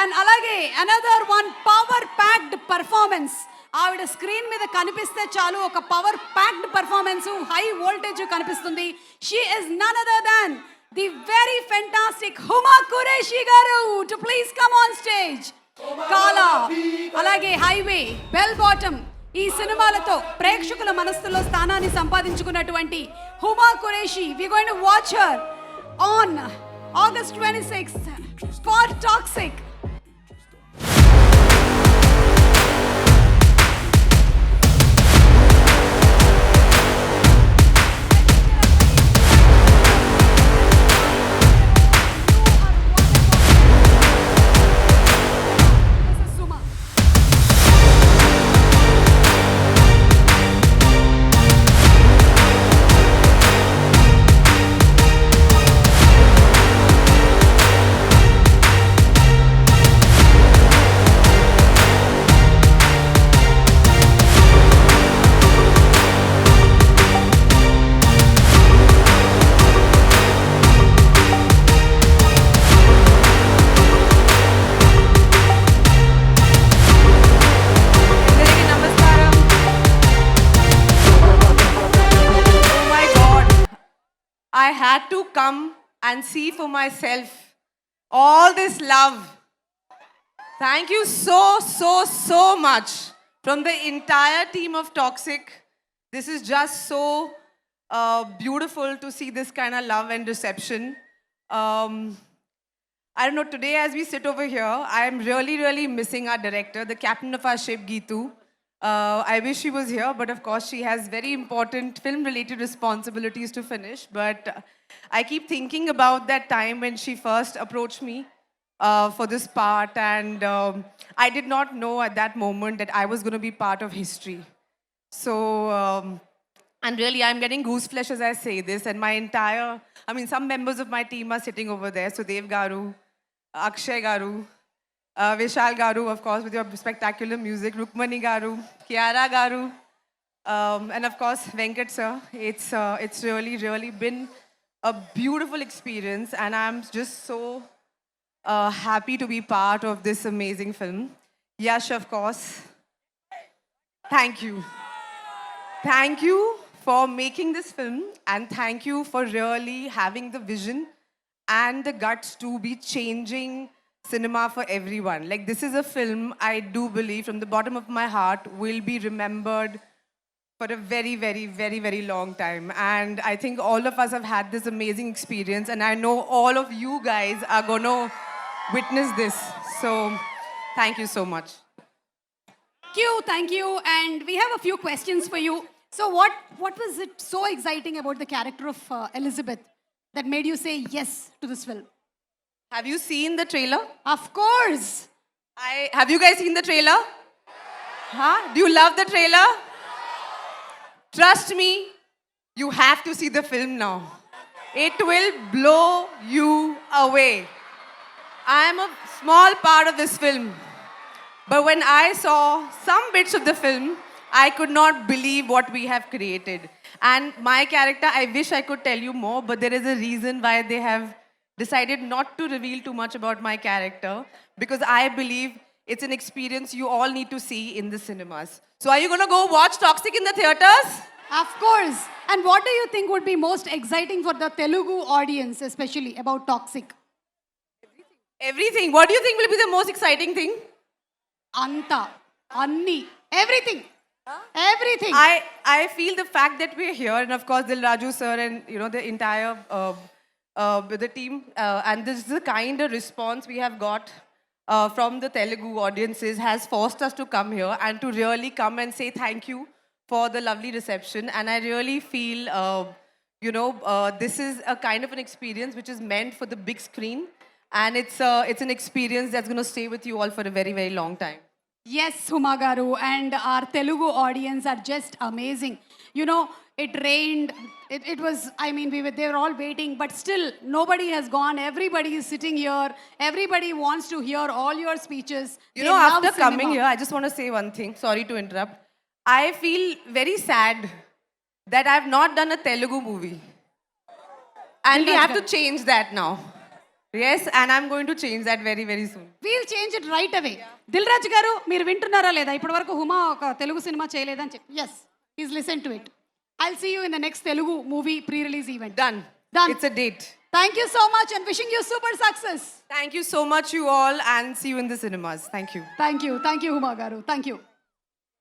And అలాగే another one power packed performance. ఆవిడ screen మీద కనిపిస్తే చాలు ఒక power packed performance, high voltage కనిపిస్తుంది. She is none other than the very fantastic Huma Qureshi గారు. To please come on stage. Kaala, అలాగే హైవే, బెల్ బాటమ్ ఈ సినిమాలతో ప్రేక్షకుల మనస్సులో స్థానాన్ని సంపాదించుకున్నటువంటి Huma Qureshi. We going to watch her on August 26th for Toxic. I had to come and see for myself all this love. Thank you so much from the entire team of Toxic. This is just so beautiful to see this kind of love and reception. I don't know, today as we sit over here, I am really missing our director, the captain of our ship, Geetu. I wish she was here, but of course she has very important film-related responsibilities to finish. But I keep thinking about that time when she first approached me for this part, and I did not know at that moment that I was going to be part of history. So, and really, I'm getting goose flesh as I say this, and my entire, some members of my team are sitting over there. So, Dev Garu, Akshay Garu, Vishal Garu, of course, with your spectacular music, Rukmani Garu, Kiara Garu, and of course, Venkat sir. It's really been a beautiful experience, and I'm just so happy to be part of this amazing film. Yash, of course, thank you. Thank you for making this film, and thank you for really having the vision and the guts to be changing cinema for everyone. Like, this is a film I do believe from the bottom of my heart will be remembered for a very long time. And I think all of us have had this amazing experience, and I know all of you guys are going to witness this. So, thank you so much. Thank you. And we have a few questions for you. So what was it so exciting about the character of Elizabeth that made you say yes to this film? Have you seen the trailer? Of course. Have you guys seen the trailer? Huh? Do you love the trailer? Trust me, you have to see the film now. It will blow you away. I am a small part of this film. But when I saw some bits of the film, I could not believe what we have created. And my character, I wish I could tell you more, but there is a reason why they have decided not to reveal too much about my character, because I believe it's an experience you all need to see in the cinemas. So are you going to go watch Toxic in the theaters? Of course. And what do you think would be most exciting for the Telugu audience, especially about Toxic? Everything. What do you think will be the most exciting thing? Anta, Anni, everything. Everything. I feel the fact that we're here, and of course Dil Raju sir and the entire the team, and this is the kind of response we have got from the Telugu audiences has forced us to come here and to really come and say thank you for the lovely reception. And I really feel, this is a kind of an experience which is meant for the big screen, and it's an experience that's going to stay with you all for a very long time. Yes, Huma Garu, and our Telugu audience are just amazing. It rained. It was, they were all waiting, but still nobody has gone. Everybody is sitting here. Everybody wants to hear all your speeches. After coming here, I just want to say one thing. Sorry to interrupt. I feel very sad that I've not done a Telugu movie. And we have to change that now. Yes, and I'm going to change that very, very soon. We'll change it right away. Dil Raju గారు మీరు వింటున్నారా లేదా? ఇప్పటి వరకు హుమా ఒక Telugu cinema చేయలేదని చెప్పి yes is listen to it. I'll see you in the next Telugu movie pre release event. Done. Done. It's a date. Thank you so much and wishing you super success. Thank you so much, you all, and see you in the cinemas. Thank you. Thank you Huma గారు. Thank you.